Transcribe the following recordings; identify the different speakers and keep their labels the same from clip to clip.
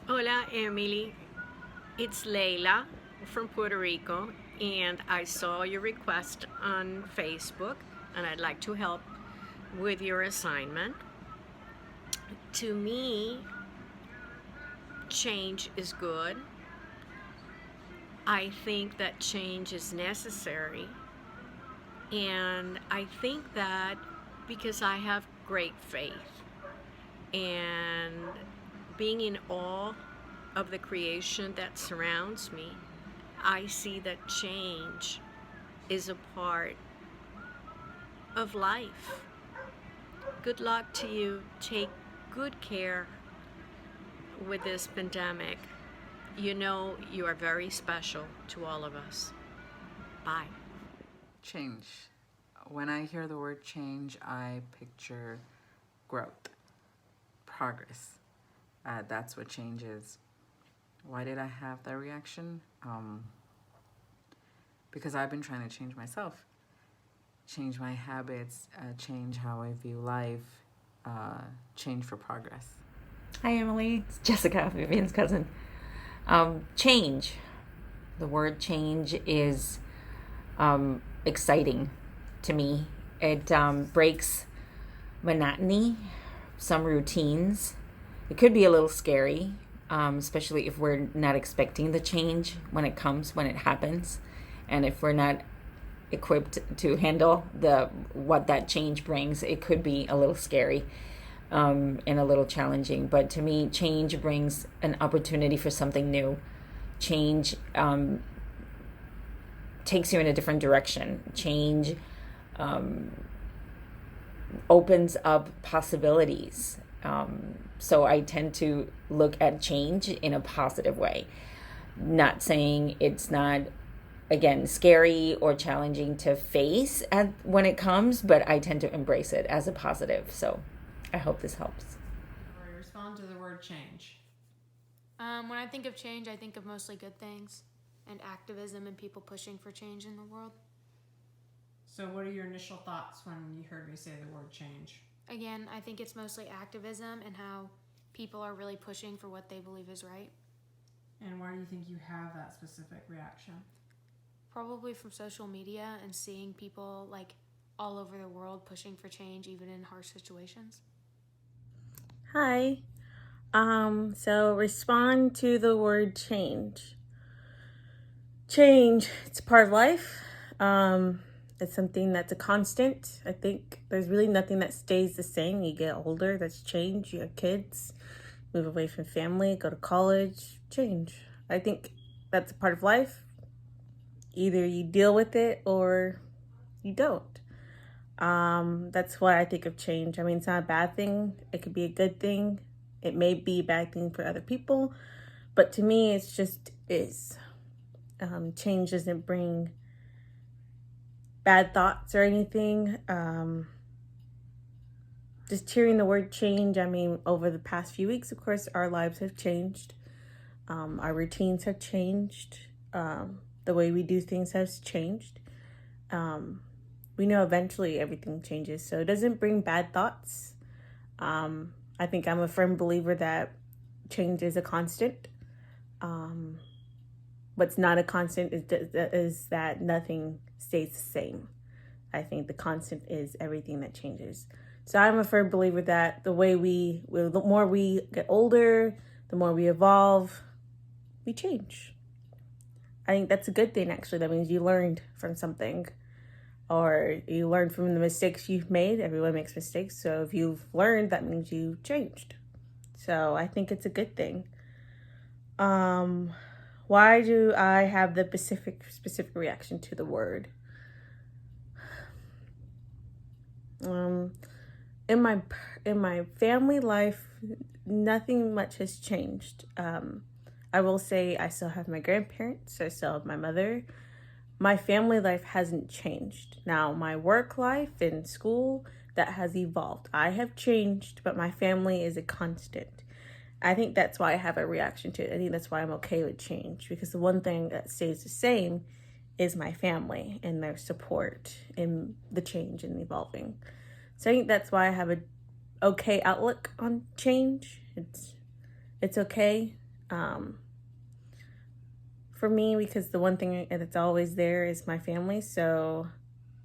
Speaker 1: Hola, Emily. It's Leila from Puerto Rico, and I saw your request on Facebook, and I'd like to help with your assignment. To me, change is good. I think that change is necessary, and I think that because I have great faith and being in awe of the creation that surrounds me, I see that change is a part of life. Good luck to you. Take good care with this pandemic. You know you are very special to all of us. Bye.
Speaker 2: Change. When I hear the word change, I picture growth, progress. That's what change is. Why did I have that reaction? Because I've been trying to change myself, change my habits, change how I view life, change for progress.
Speaker 3: Hi, Emily. It's Jessica, Vivian's cousin. Change. The word change is exciting to me. It breaks monotony, some routines. It could be a little scary, especially if we're not expecting the change when it comes, when it happens, and if we're not equipped to handle what that change brings. It could be a little scary. And a little challenging. But to me, change brings an opportunity for something new. Change takes you in a different direction. Change opens up possibilities. So I tend to look at change in a positive way. Not saying it's not, again, scary or challenging to face when it comes, but I tend to embrace it as a positive. So I hope this helps.
Speaker 4: Respond to the word change.
Speaker 5: When I think of change, I think of mostly good things and activism and people pushing for change in the world.
Speaker 4: So, what are your initial thoughts when you heard me say the word change?
Speaker 5: Again, I think it's mostly activism and how people are really pushing for what they believe is right.
Speaker 4: And why do you think you have that specific reaction?
Speaker 5: Probably from social media and seeing people like all over the world pushing for change, even in harsh situations.
Speaker 6: Hi. So respond to the word change. Change, it's a part of life. It's something that's a constant. I think there's really nothing that stays the same. You get older, that's change. You have kids, move away from family, go to college, change. I think that's a part of life. Either you deal with it or you don't. That's what I think of change. I mean, it's not a bad thing. It could be a good thing. It may be a bad thing for other people, but to me, it's just is. Change doesn't bring bad thoughts or anything. Just hearing the word change, I mean, over the past few weeks, of course, our lives have changed. Our routines have changed. The way we do things has changed. We know eventually everything changes, so it doesn't bring bad thoughts. I think I'm a firm believer that change is a constant. What's not a constant is that nothing stays the same. I think the constant is everything that changes. So I'm a firm believer that the more we get older, the more we evolve, we change. I think that's a good thing, actually. That means you learned from something, or you learned from the mistakes you've made. Everyone makes mistakes. So if you've learned, that means you changed. So I think it's a good thing. Why do I have the specific reaction to the word? In my family life, nothing much has changed. I will say I still have my grandparents. I still have my mother. My family life hasn't changed. Now, my work life and school, that has evolved. I have changed, but my family is a constant. I think that's why I have a reaction to it. I think that's why I'm okay with change, because the one thing that stays the same is my family and their support in the change and evolving. So I think that's why I have a okay outlook on change. It's okay. Um, for me, because the one thing that's always there is my family. So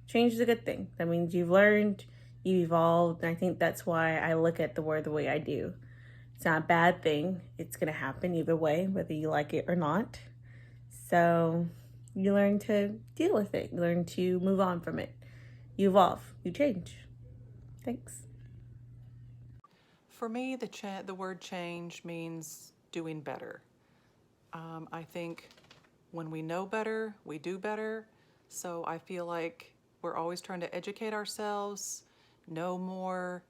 Speaker 6: change is a good thing. That means you've learned, you evolved, and I think that's why I look at the word the way I do. It's not a bad thing. It's going to happen either way, whether you like it or not. So you learn to deal with it. You learn to move on from it. You evolve. You change. Thanks.
Speaker 7: For me, the word change means doing better. I think when we know better, we do better. So I feel like we're always trying to educate ourselves, know more,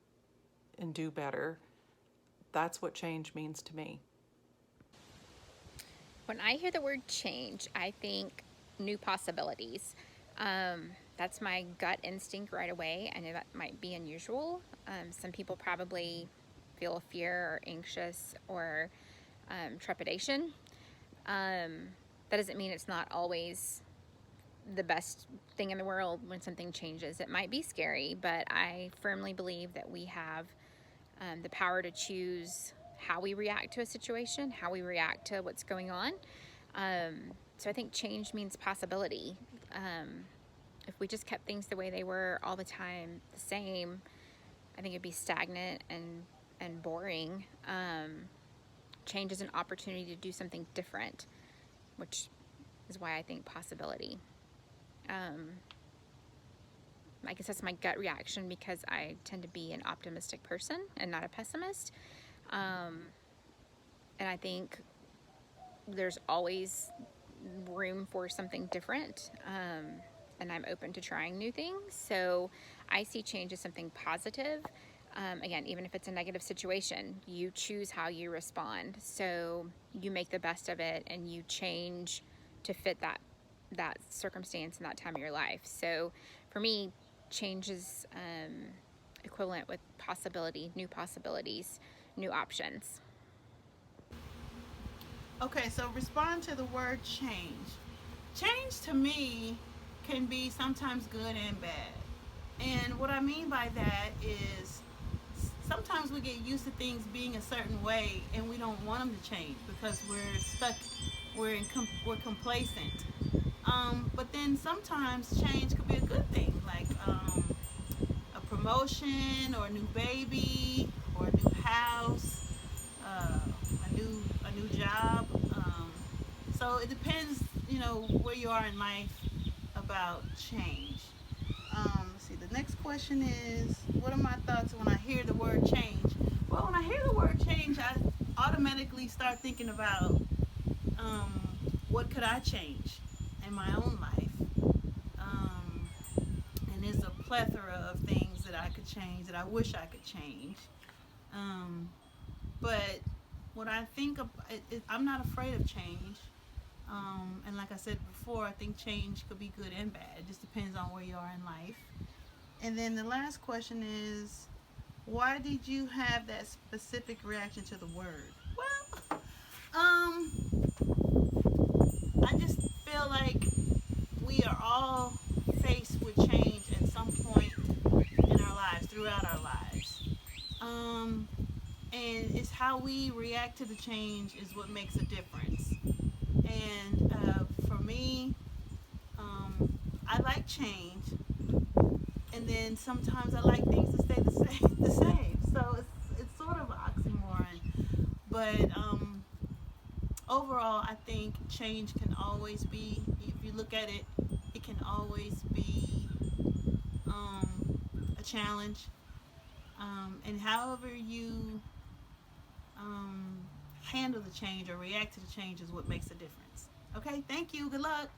Speaker 7: and do better. That's what change means to me.
Speaker 8: When I hear the word change, I think new possibilities. That's my gut instinct right away. I know that might be unusual. Some people probably feel fear or anxious or trepidation. That doesn't mean it's not always the best thing in the world when something changes. It might be scary, but I firmly believe that we have the power to choose how we react to a situation, how we react to what's going on. So I think change means possibility. If we just kept things the way they were all the time, the same, I think it'd be stagnant and boring. Change is an opportunity to do something different, which is why I think possibility. I guess that's my gut reaction because I tend to be an optimistic person and not a pessimist. And I think there's always room for something different. And I'm open to trying new things. So I see change as something positive. Again, even if it's a negative situation, you choose how you respond. So you make the best of it and you change to fit that circumstance and that time of your life. So for me, change is equivalent with possibility, new possibilities, new options.
Speaker 9: Okay, so respond to the word change. Change to me can be sometimes good and bad. And what I mean by that is sometimes we get used to things being a certain way and we don't want them to change because we're stuck, we're complacent. But then sometimes change could be a good thing, like a promotion or a new baby or a new house, a new job. So it depends, where you are in life about change. Let's see. The next question is, what are my thoughts when I hear the word change? Well, when I hear the word change, I automatically start thinking about what could I change in my own life. And there's a plethora of things that I could change that I wish I could change. But what I think of, I'm not afraid of change. And like I said before, I think change could be good and bad. It just depends on where you are in life. And then the last question is, why did you have that specific reaction to the word? Well, I just feel like we are all faced with change at some point in our lives, throughout our lives. And it's how we react to the change is what makes a difference. And for me, I like change, and then sometimes I like things to stay the same. So it's sort of an oxymoron, but overall, I think change can always be. If you look at it, it can always be a challenge, and however you handle the change or react to the change is what makes a difference. Okay, thank you. Good luck.